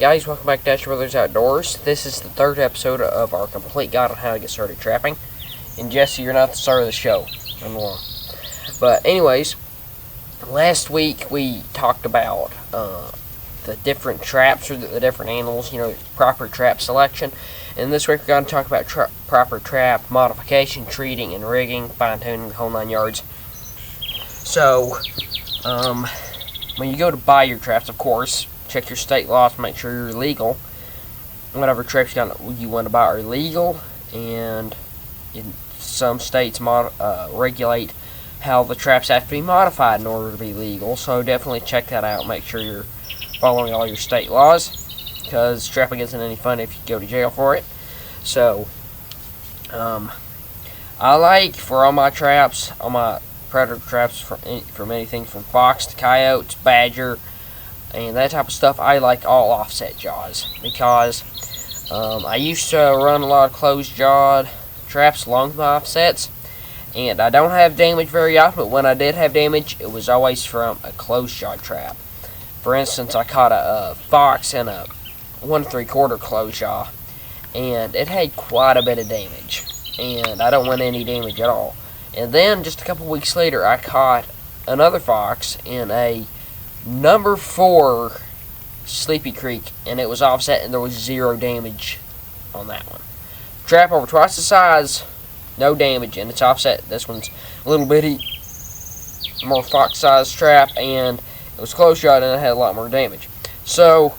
guys, welcome back to Dash Brothers Outdoors. This is the third episode of our complete guide on how to get started trapping. And Jesse, you're not the star of the show. I'm wrong. But anyways, last week we talked about the different traps for the different animals, proper trap selection. And this week we're going to talk about proper trap modification, treating, and rigging, fine-tuning, the whole 9 yards. So, when you go to buy your traps, of course, check your state laws to make sure you're legal. Whatever traps you want to buy are legal, and in some states regulate how the traps have to be modified in order to be legal. So definitely check that out. Make sure you're following all your state laws, because trapping isn't any fun if you go to jail for it. So, I like for all my traps, all my predator traps from anything from fox to coyotes, badger, and that type of stuff, I like all offset jaws, because I used to run a lot of closed jawed traps along with my offsets, and I don't have damage very often, but when I did have damage, it was always from a closed jaw trap. For instance, I caught a fox in a 1 3/4 closed jaw, and it had quite a bit of damage, and I don't want any damage at all. And then, just a couple weeks later, I caught another fox in a number 4 Sleepy Creek, and it was offset, and there was 0 damage on that one. Trap over twice the size, no damage, and it's offset. This one's a little bitty, more fox-sized trap, and it was close shot, and it had a lot more damage. So,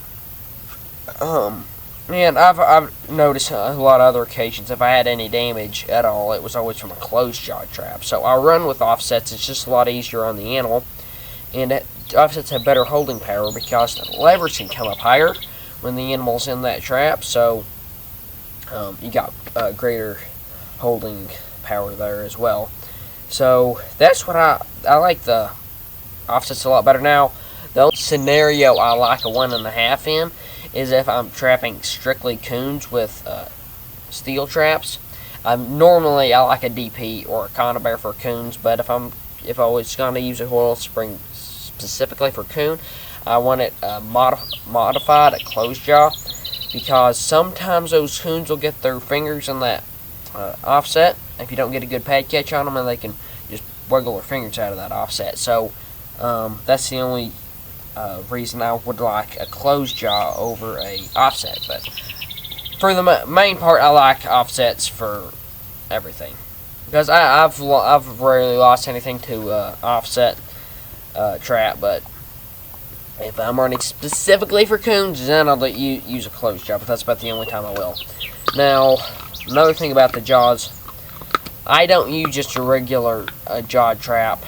man, I've noticed a lot of other occasions, if I had any damage at all, it was always from a closed jaw trap. So I run with offsets. It's just a lot easier on the animal, and offsets have better holding power because the levers can come up higher when the animal's in that trap. So you got greater holding power there as well. So that's what I like the offsets a lot better. Now, the only scenario I like a 1.5 in is if I'm trapping strictly coons with steel traps. Normally I like a DP or a conibear for coons, but if I was going to use a coil spring specifically for coon, I want it modified at closed jaw, because sometimes those coons will get their fingers in that offset if you don't get a good pad catch on them, and they can just wiggle their fingers out of that offset. So that's the only reason I would like a closed jaw over a offset. But for the main part, I like offsets for everything, because I've rarely lost anything to offset trap. But if I'm running specifically for coons, then I'll use a closed jaw, but that's about the only time I will. Now, another thing about the jaws, I don't use just a regular jaw trap.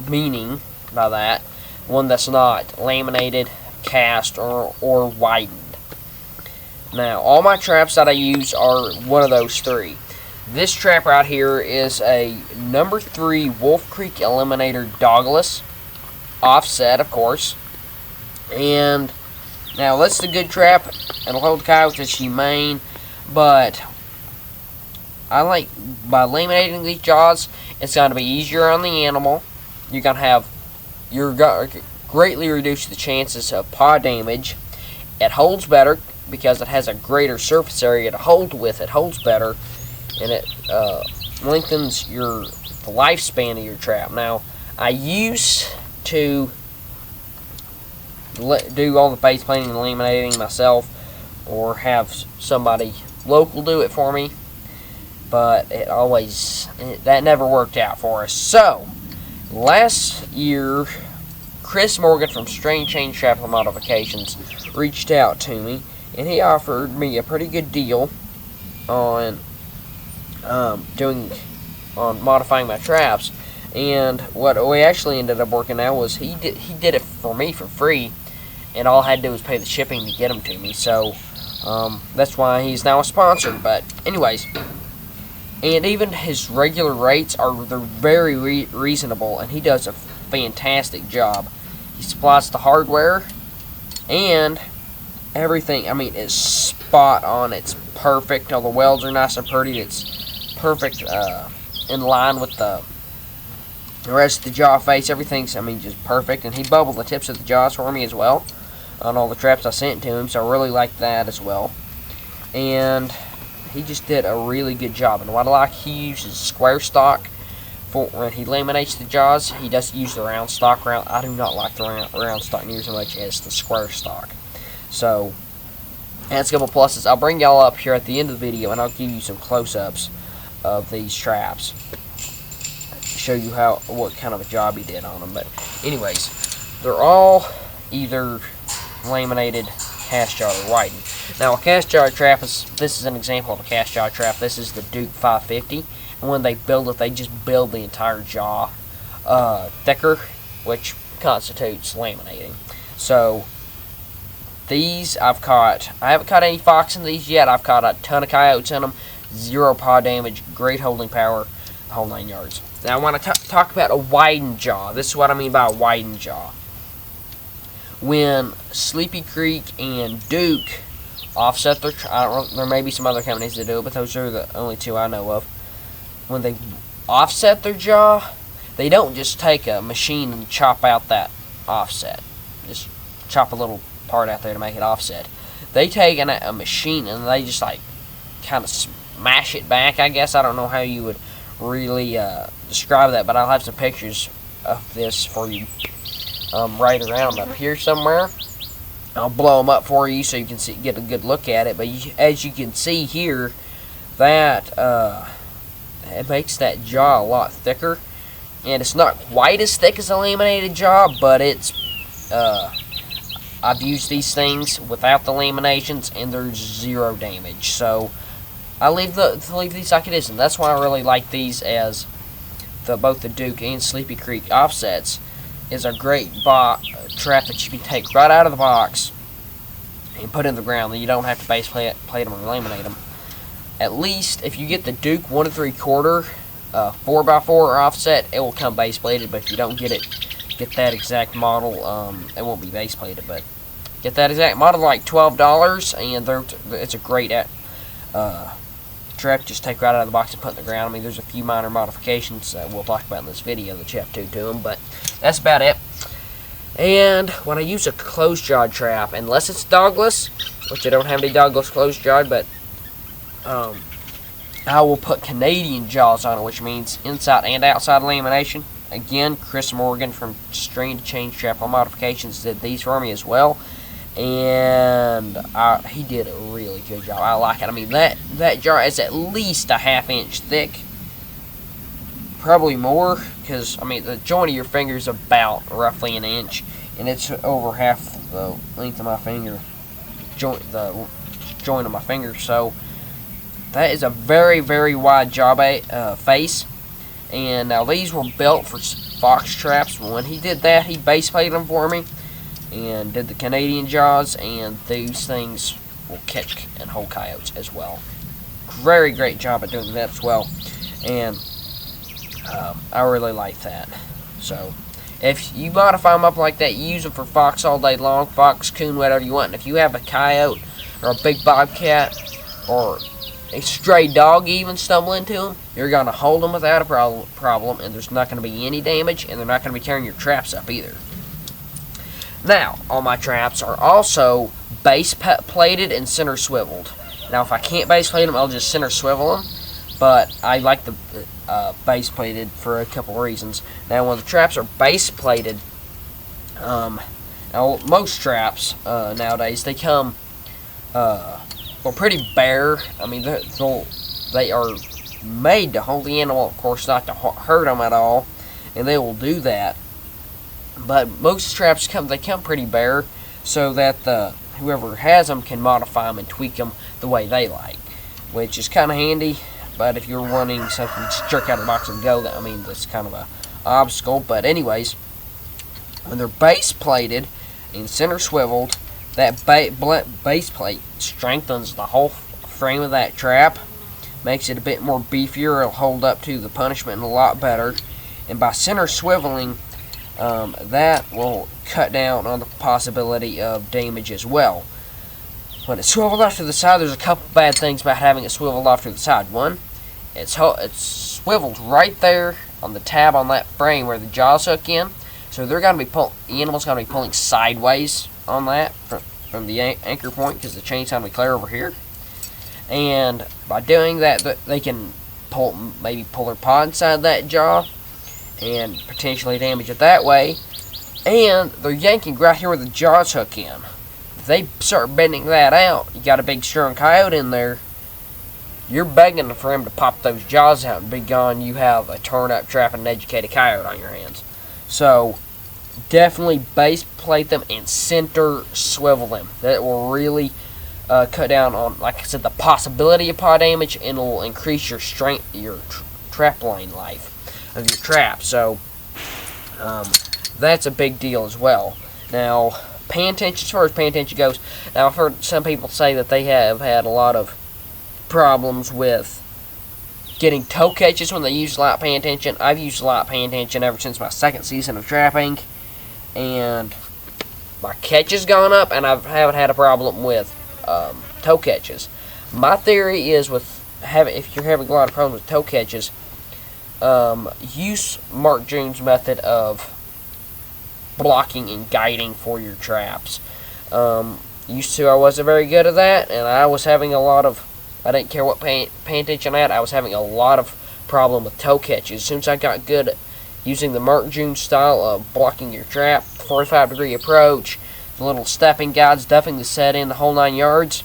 Meaning by that, one that's not laminated, cast, or widened. Now, all my traps that I use are one of those 3. This trap right here is a number 3 Wolf Creek Eliminator dogless, offset, of course. And now, that's the good trap. It'll hold coyotes, it's humane, but I like, by laminating these jaws, it's going to be easier on the animal. You're going to greatly reduce the chances of paw damage. It holds better because it has a greater surface area to hold with. It holds better, and it lengthens the lifespan of your trap. Now, I used to do all the face painting and laminating myself, or have somebody local do it for me, but that never worked out for us. So, last year, Chris Morgan from Strange Chain Trap Modifications reached out to me, and he offered me a pretty good deal on modifying my traps. And what we actually ended up working out was he did it for me for free, and all I had to do was pay the shipping to get them to me. So that's why he's now a sponsor. But anyways, and even his regular rates they're very reasonable, and he does a fantastic job. He supplies the hardware and everything. I mean, it's spot on. It's perfect. All the welds are nice and pretty. It's perfect in line with the rest of the jaw face. Everything's, just perfect. And he bubbled the tips of the jaws for me as well. on all the traps I sent to him, so I really like that as well. And he just did a really good job. And what I like, he uses square stock for when he laminates the jaws. He doesn't use the round stock. I do not like the round stock near as much as the square stock. So that's a couple pluses. I'll bring y'all up here at the end of the video, and I'll give you some close-ups of these traps, show you what kind of a job he did on them. But anyways, they're all either laminated, cast jaw, or widened. Now a cast jaw trap this is an example of a cast jaw trap. This is the Duke 550, and when they build it, they just build the entire jaw thicker, which constitutes laminating. So these I haven't caught any fox in these yet. I've caught a ton of coyotes in them. 0 paw damage, great holding power, the whole 9 yards. Now I want to talk about a widened jaw. This is what I mean by a widened jaw. When Sleepy Creek and Duke offset their, there may be some other companies that do it, but those are the only two I know of. When they offset their jaw, they don't just take a machine and chop out that offset. Just chop a little part out there to make it offset. They take a machine and they just like kind of smash it back, I guess. I don't know how you would really describe that, but I'll have some pictures of this for you right around up here somewhere. I'll blow them up for you so you can get a good look at it. But as you can see here, that it makes that jaw a lot thicker, and it's not quite as thick as a laminated jaw, but it's I've used these things without the laminations, and there's 0 damage. So I leave these like it is, and that's why I really like these as both the Duke and Sleepy Creek offsets. Is a great trap that you can take right out of the box and put in the ground. Then you don't have to base plate them or laminate them. At least if you get the Duke 1 3/4 4x4 offset, it will come base plated. But if you don't get that exact model, it won't be base plated. But get that exact model, like $12, and it's a great trap. Just take right out of the box and put in the ground. I mean, there's a few minor modifications that we'll talk about in this video that you have to do them, but that's about it. And when I use a closed jaw trap, unless it's dogless, which I don't have any dogless closed jawed, but I will put Canadian jaws on it, which means inside and outside lamination. Again, Chris Morgan from String to Change Trap Modifications did these for me as well. And he did a really good job. I like it. I mean, that jar is at least a 1/2 inch thick, probably more, because I mean the joint of your finger is about roughly 1 inch, and it's over half the length of my finger, the joint of my finger. So that is a very, very wide jaw face. And now these were built for fox traps. When he did that, he base plated them for me and did the Canadian jaws, and these things will catch and hold coyotes as well. Very great job at doing that as well, and I really like that. So if you modify them up like that, you use them for fox all day long, fox, coon, whatever you want. And if you have a coyote or a big bobcat or a stray dog even stumble into them, you're going to hold them without a problem, and there's not going to be any damage, and they're not going to be tearing your traps up either. Now, all my traps are also base plated and center swiveled. Now, if I can't base plate them, I'll just center swivel them, but I like the base plated for a couple reasons. Now, when the traps are base plated, now most traps nowadays, they come pretty bare. I mean, they are made to hold the animal, of course, not to hurt them at all, and they will do that. But most traps come pretty bare, so that whoever has them can modify them and tweak them the way they like, which is kind of handy. But if you're wanting something to jerk out of the box and go, I mean, that's kind of a obstacle. But anyways, when they're base plated and center swiveled, that base plate strengthens the whole frame of that trap, makes it a bit more beefier. It'll hold up to the punishment a lot better. And by center swiveling, that will cut down on the possibility of damage as well. When it's swiveled off to the side, there's a couple bad things about having it swiveled off to the side. One, it's swiveled right there on the tab on that frame where the jaws hook in, so they're going to be the animal's going to be pulling sideways on that from the anchor point, because the chain's going to be clear over here. And by doing that, they can maybe pull their pod inside that jaw and potentially damage it that way. And they're yanking right here where the jaws hook in. If they start bending that out, you got a big strong coyote in there, you're begging for him to pop those jaws out and be gone. You have a torn up, trapped, and educated coyote on your hands. So definitely base plate them and center swivel them. That will really cut down on, like I said, the possibility of pod damage, and it will increase your strength, your trap line life of your trap. So that's a big deal as well. Now, pan tension, as far as pan tension goes, now I've heard some people say that they have had a lot of problems with getting toe catches when they use light pan tension. I've used light pan tension ever since my second season of trapping, and my catch has gone up, and I haven't had a problem with toe catches. My theory is if you're having a lot of problems with toe catches, use Mark June's method of blocking and guiding for your traps. Used to, I wasn't very good at that, and I was having a lot of, I didn't care what pan tension I had, I was having a lot of problem with toe catches. As soon as I got good at using the Mark June style of blocking your trap, 45-degree approach, the little stepping guides, duffing the set in, the whole 9 yards,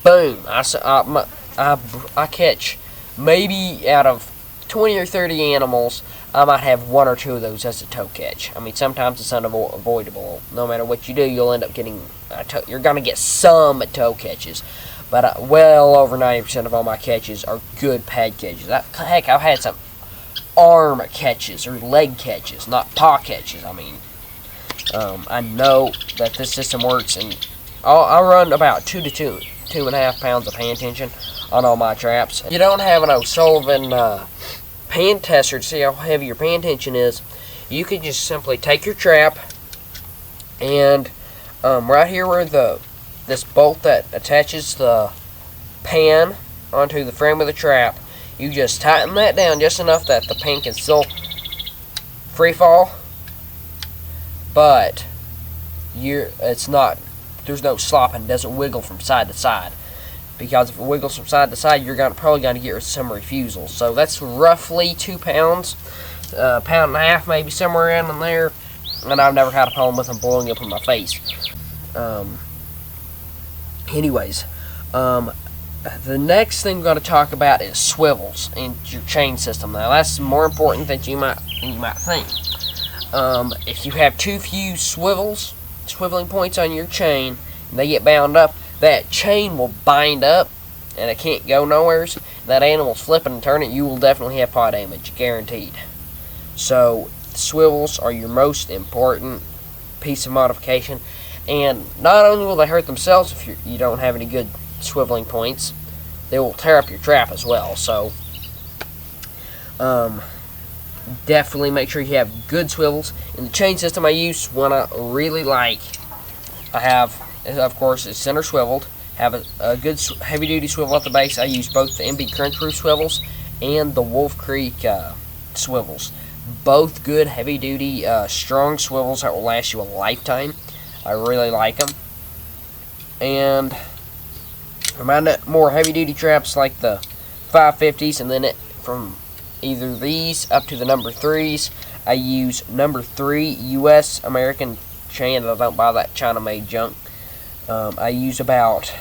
boom, I catch maybe out of 20 or 30 animals, I might have 1 or 2 of those as a toe catch. I mean, sometimes it's unavoidable. No matter what you do, you'll end up getting you're going to get some toe catches. But well over 90% of all my catches are good pad catches. Heck, I've had some arm catches or leg catches, not paw catches. I mean, I know that this system works, and I run about 2 to 2.5 pounds of pan tension on all my traps. You don't have an O'Sullivan pan tester to see how heavy your pan tension is. You can just simply take your trap, and right here where this bolt that attaches the pan onto the frame of the trap, you just tighten that down just enough that the pan can still free fall, but there's no slopping, it doesn't wiggle from side to side. Because if it wiggles from side to side, you're probably going to get some refusal. So that's roughly 2 pounds, pound and a half, maybe somewhere around in there. And I've never had a problem with them blowing up in my face. Anyways, the next thing we're going to talk about is swivels in your chain system. Now that's more important than you might think. If you have too few swiveling points on your chain, and they get bound up, that chain will bind up, and it can't go nowhere. That animal's flipping and turning, you will definitely have paw damage, guaranteed. So, swivels are your most important piece of modification. And not only will they hurt themselves if you don't have any good swiveling points, they will tear up your trap as well. So, definitely make sure you have good swivels. In the chain system I use, one I really like, I have, of course, it's center swiveled. Have a good heavy-duty swivel at the base. I use both the MB Crunch Proof swivels and the Wolf Creek swivels. Both good, heavy-duty, strong swivels that will last you a lifetime. I really like them. And for my more heavy-duty traps like the 550s, and then from either these up to the number 3s, I use number 3 U.S. American chain. I don't buy that China-made junk. I use about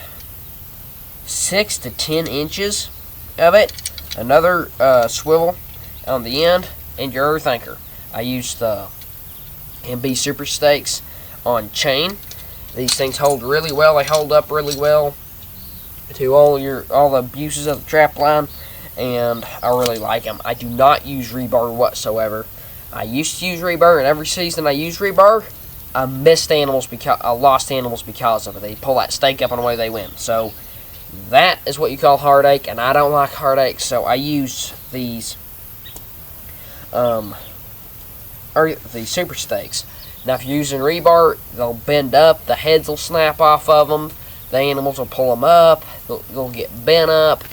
6 to 10 inches of it. Another swivel on the end, and your earth anchor. I use the MB Super Stakes on chain. These things hold really well. They hold up really well to all the abuses of the trap line, and I really like them. I do not use rebar whatsoever. I used to use rebar, and every season I use rebar, I lost animals because of it. They pull that stake up and away they win. So that is what you call heartache, and I don't like heartache, so I use these super stakes. Now if you're using rebar, they'll bend up, the heads will snap off of them, the animals will pull them up, they'll get bent up,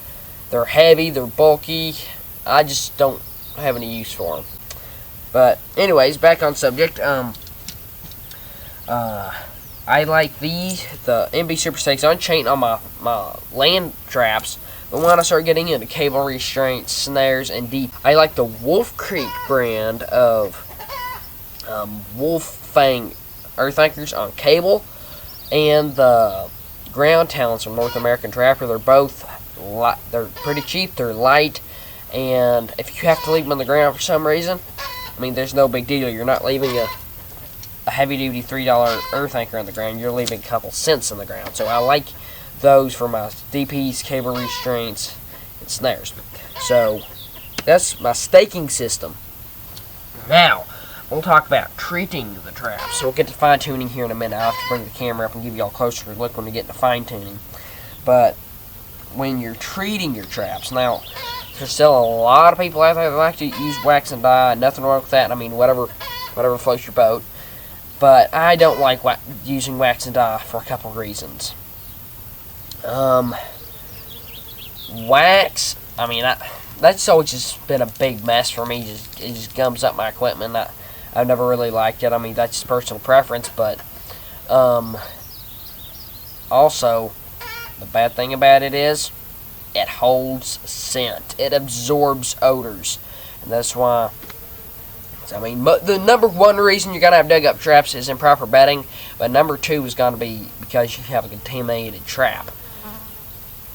they're heavy, they're bulky. I just don't have any use for them. But anyways, back on subject. I like the MB Super Stakes Unchained on my land traps, but when I start getting into cable restraints, snares, and deep, I like the Wolf Creek brand of Wolf Fang earth anchors on cable, and the Ground Talons from North American Trapper. They're both they're pretty cheap, they're light, and if you have to leave them on the ground for some reason, I mean, there's no big deal. You're not leaving a heavy-duty $3 earth anchor on the ground. You're leaving a couple cents on the ground. So I like those for my DPs, cable restraints, and snares. So that's my staking system. Now, we'll talk about treating the traps. So we'll get to fine-tuning here in a minute. I'll have to bring the camera up and give you all a closer look when we get into fine-tuning. But when you're treating your traps, now, there's still a lot of people out there that like to use wax and dye. Nothing wrong with that. I mean, whatever floats your boat. But I don't like using wax and dye for a couple of reasons. Wax, I mean, that's always just been a big mess for me. It just gums up my equipment. I've never really liked it. I mean, that's just personal preference. But also, the bad thing about it is it holds scent. It absorbs odors. And that's why, I mean, the number one reason you're going to have dug up traps is improper bedding. But number two is going to be because you have a contaminated trap.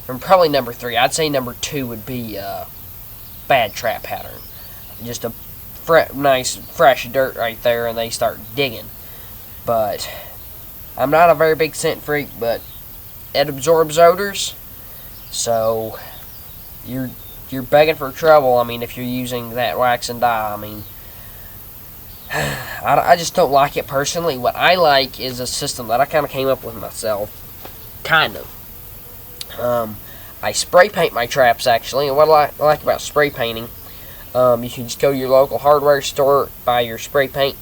And probably number three. I'd say number two would be bad trap pattern. Just a nice, fresh dirt right there, and they start digging. But I'm not a very big scent freak, but it absorbs odors. So you're begging for trouble. I mean, if you're using that wax and dye, I mean, I just don't like it personally. What I like is a system that I kind of came up with myself. Kind of. I spray paint my traps, actually. And what I like about spray painting, you can just go to your local hardware store, buy your spray paint.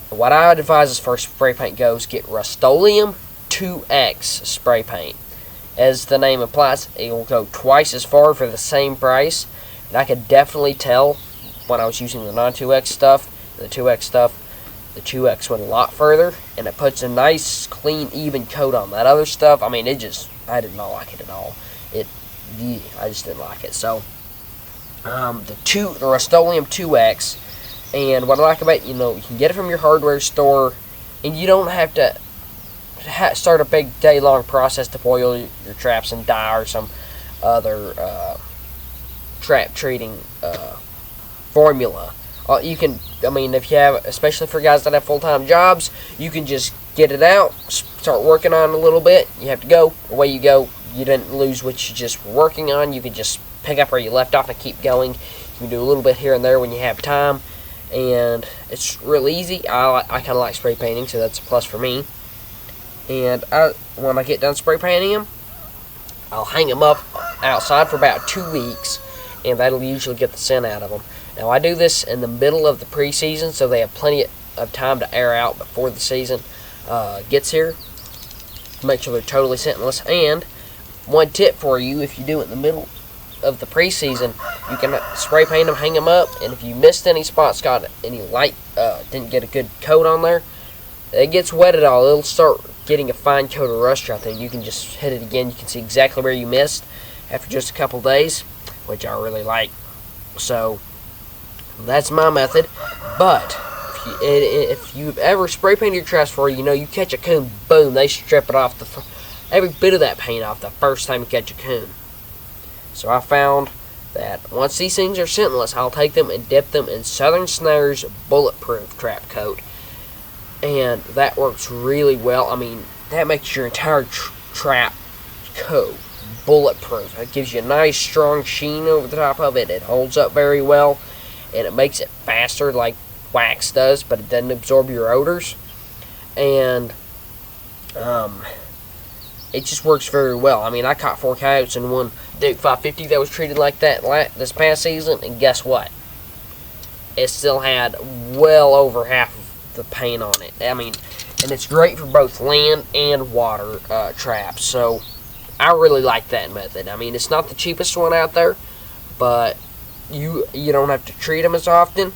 What I would advise as far as spray paint goes, get Rust-Oleum 2X spray paint. As the name implies, it will go twice as far for the same price. And I could definitely tell when I was using the non-2X stuff, the 2X stuff, the 2X went a lot further, and it puts a nice, clean, even coat on that other stuff. I mean, I did not like it at all. I just didn't like it. So, the Rust-Oleum 2X, and what I like about it, you can get it from your hardware store, and you don't have to start a big day-long process to boil your traps and dye or some other trap treating formula. You can, I mean, if you have, especially for guys that have full-time jobs, you can just get it out, start working on it a little bit. You have to go, away you go. You didn't lose what you just were working on. You can just pick up where you left off and keep going. You can do a little bit here and there when you have time, and it's real easy. I kind of like spray painting, so that's a plus for me. And when I get done spray painting them, I'll hang them up outside for about 2 weeks, and that'll usually get the scent out of them. Now, I do this in the middle of the preseason, so they have plenty of time to air out before the season gets here. Make sure they're totally scentless. And one tip for you, if you do it in the middle of the preseason, you can spray paint them, hang them up, and if you missed any spots, got any light, didn't get a good coat on there, it gets wet at all. It'll start getting a fine coat of rust out there. You can just hit it again. You can see exactly where you missed after just a couple days, which I really like. So that's my method. But if you've ever spray painted your traps before, you catch a coon, boom, they strip it off every bit of that paint off the first time you catch a coon. So I found that once these things are scentless, I'll take them and dip them in Southern Snares Bulletproof Trap Coat. And that works really well. I mean, that makes your entire trap coat bulletproof. It gives you a nice, strong sheen over the top of it. It holds up very well, and it makes it faster like wax does, but it doesn't absorb your odors. And it just works very well. I mean, I caught 4 coyotes in one Duke 550 that was treated like that this past season, and guess what? It still had well over half of the paint on it. I mean, and it's great for both land and water traps. So I really like that method. I mean, it's not the cheapest one out there, but you don't have to treat them as often.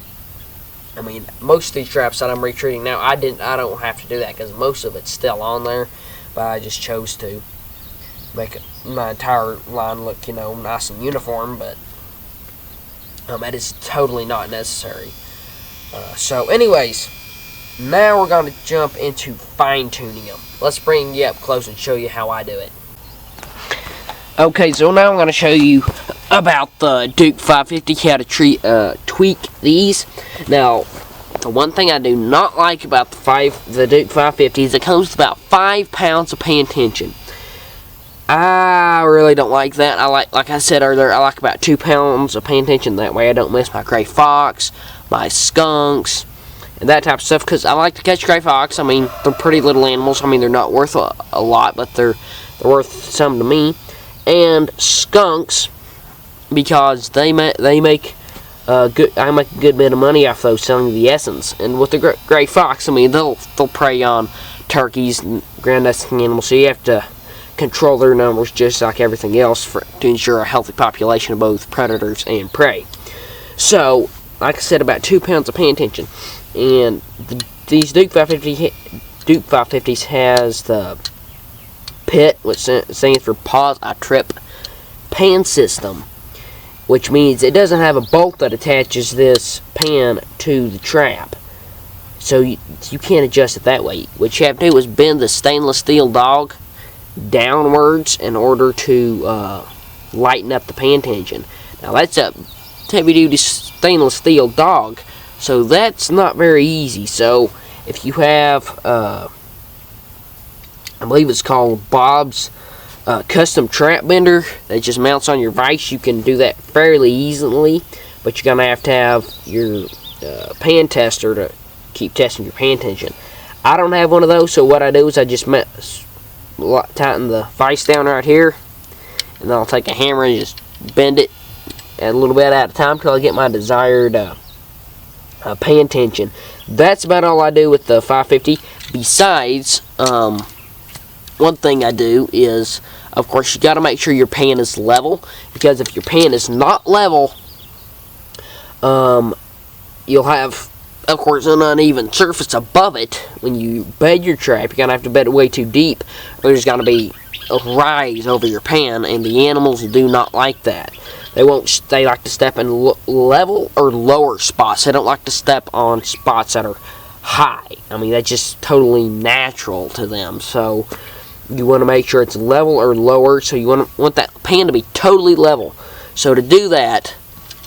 I mean, most of these traps that I'm retreating now, I don't have to do that because most of it's still on there, but I just chose to make my entire line look, nice and uniform, but that is totally not necessary. So anyways, now we're going to jump into fine-tuning them. Let's bring you up close and show you how I do it. Okay, so now I'm going to show you about the Duke 550, how to tweak these. Now, the one thing I do not like about the Duke 550 is it comes with about 5 pounds of paying tension. I really don't like that. Like I said earlier, I like about 2 pounds of paying tension. That way I don't miss my gray fox, my skunks, and that type of stuff, because I like to catch gray fox. I mean, they're pretty little animals. I mean, they're not worth a lot, but they're worth some to me. And skunks, because I make a good bit of money off those, selling the essence. And with the gray fox, I mean, they'll prey on turkeys and ground nesting animals, so you have to control their numbers just like everything else to ensure a healthy population of both predators and prey. So, like I said, about 2 pounds of paying tension. And these Duke 550s has the PIT, which stands for Pause I Trip pan system, which means it doesn't have a bolt that attaches this pan to the trap, so you can't adjust it that way. What you have to do is bend the stainless steel dog downwards in order to lighten up the pan tension. Now that's a heavy duty stainless steel dog, so that's not very easy. So if you have I believe it's called Bob's custom trap bender that just mounts on your vise, you can do that fairly easily, but you're gonna have to have your pan tester to keep testing your pan tension. I don't have one of those, so what I do is I just tighten the vise down right here, and then I'll take a hammer and just bend it a little bit at a time until I get my desired pan tension. That's about all I do with the 550. Besides, one thing I do is, of course, you got to make sure your pan is level, because if your pan is not level, you'll have, of course, an uneven surface above it. When you bed your trap, you're going to have to bed it way too deep, or there's going to be a rise over your pan, and the animals do not like that. They like to step in level or lower spots. They don't like to step on spots that are high. I mean, that's just totally natural to them. So you want to make sure it's level or lower, so you want that pan to be totally level. So to do that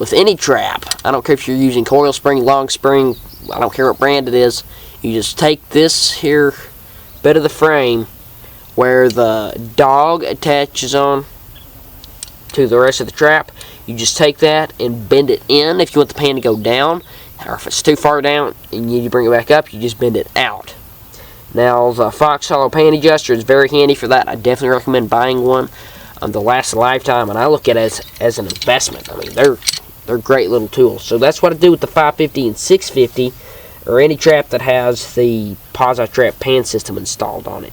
with any trap, I don't care if you're using coil spring, long spring, I don't care what brand it is, you just take this here bit of the frame where the dog attaches on to the rest of the trap, you just take that and bend it in if you want the pan to go down, or if it's too far down and you need to bring it back up, you just bend it out. Now, the Fox Hollow Pan Adjuster is very handy for that. I definitely recommend buying one. They'll last a lifetime, and I look at it as an investment. I mean, they're great little tools. So that's what I do with the 550 and 650, or any trap that has the Pause I Trap pan system installed on it.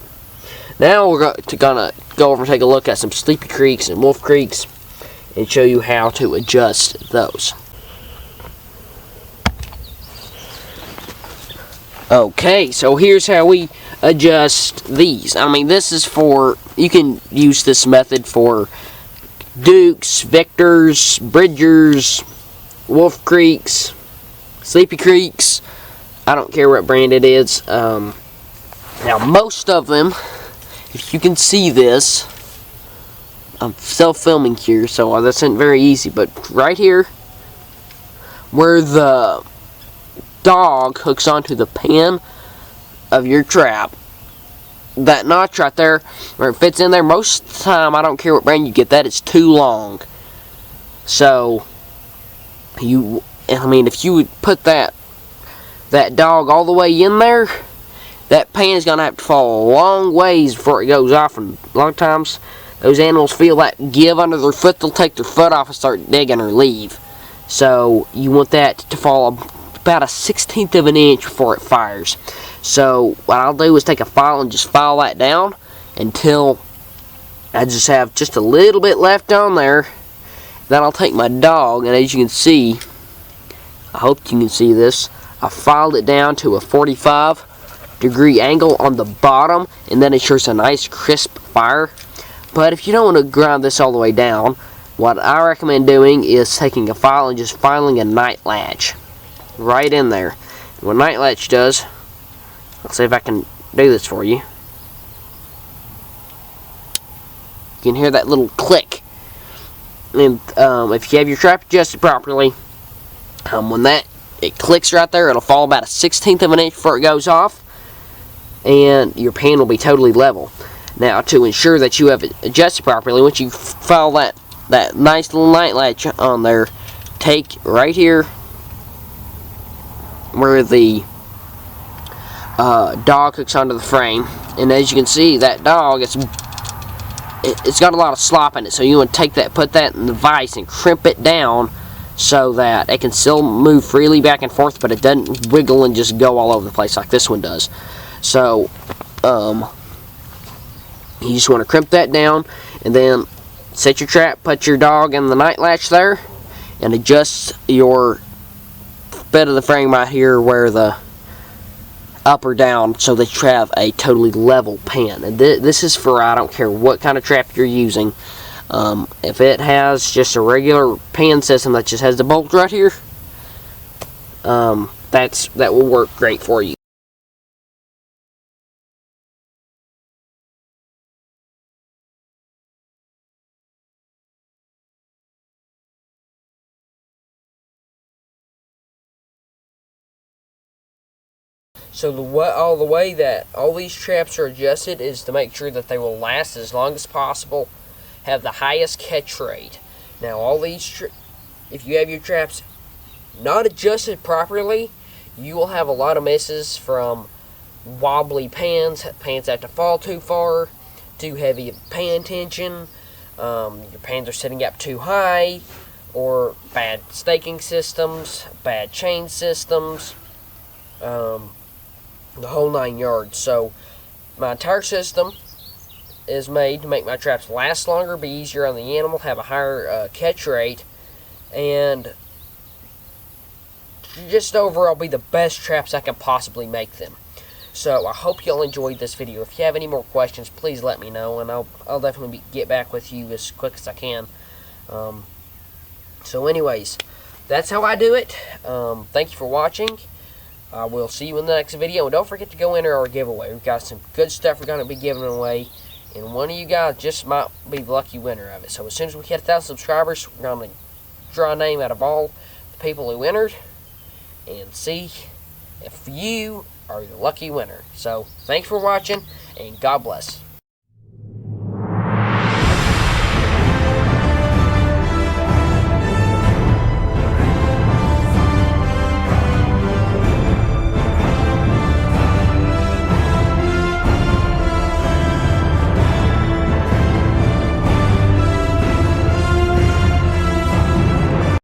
Now we're gonna go over and take a look at some Sleepy Creeks and Wolf Creeks and show you how to adjust those. Okay, so here's how we adjust these. I mean, this is for, you can use this method for Dukes, Victors, Bridgers, Wolf Creeks, Sleepy Creeks. I don't care what brand it is. Now, most of them, if you can see this, I'm self-filming here, so that's not very easy, but right here, where the dog hooks onto the pan of your trap, that notch right there, where it fits in there, most of the time, I don't care what brand you get, that is too long. So, if you would put that dog all the way in there, that pan is going to have to fall a long ways before it goes off, and a lot of times, those animals feel that give under their foot, they'll take their foot off and start digging or leave. So, you want that to fall about a 1/16 of an inch before it fires. So what I'll do is take a file and just file that down until I just have just a little bit left on there. Then I'll take my dog, and as you can see, I hope you can see this, I filed it down to a 45-degree angle on the bottom, and then it ensures a nice crisp fire. But if you don't want to grind this all the way down, what I recommend doing is taking a file and just filing a night latch right in there. And what night latch does, let's see if I can do this for you. You can hear that little click. And if you have your trap adjusted properly, when it clicks right there, it'll fall about a 1/16 of an inch before it goes off, and your pan will be totally level. Now, to ensure that you have it adjusted properly, once you file that nice little night latch on there, take right here where the dog hooks onto the frame, and as you can see, that dog, it's got a lot of slop in it, so you want to take that, put that in the vise and crimp it down so that it can still move freely back and forth, but it doesn't wiggle and just go all over the place like this one does. So you just want to crimp that down, and then set your trap, put your dog in the night latch there, and adjust your bed of the frame right here where the up or down, so that you have a totally level pan. And this is for, I don't care what kind of trap you're using. If it has just a regular pan system that just has the bolt right here, that will work great for you. So all the way that all these traps are adjusted is to make sure that they will last as long as possible, have the highest catch rate. Now all these, if you have your traps not adjusted properly, you will have a lot of misses from wobbly pans that to fall too far, too heavy pan tension, your pans are sitting up too high, or bad staking systems, bad chain systems, the whole 9 yards. So my entire system is made to make my traps last longer, be easier on the animal, have a higher catch rate, and just overall be the best traps I can possibly make them. So I hope y'all enjoyed this video. If you have any more questions, please let me know, and I'll definitely get back with you as quick as I can. So anyways, that's how I do it. Thank you for watching. I will see you in the next video, and don't forget to go enter our giveaway. We've got some good stuff we're going to be giving away, and one of you guys just might be the lucky winner of it. So as soon as we hit 1,000 subscribers, we're going to draw a name out of all the people who entered and see if you are the lucky winner. So thanks for watching, and God bless.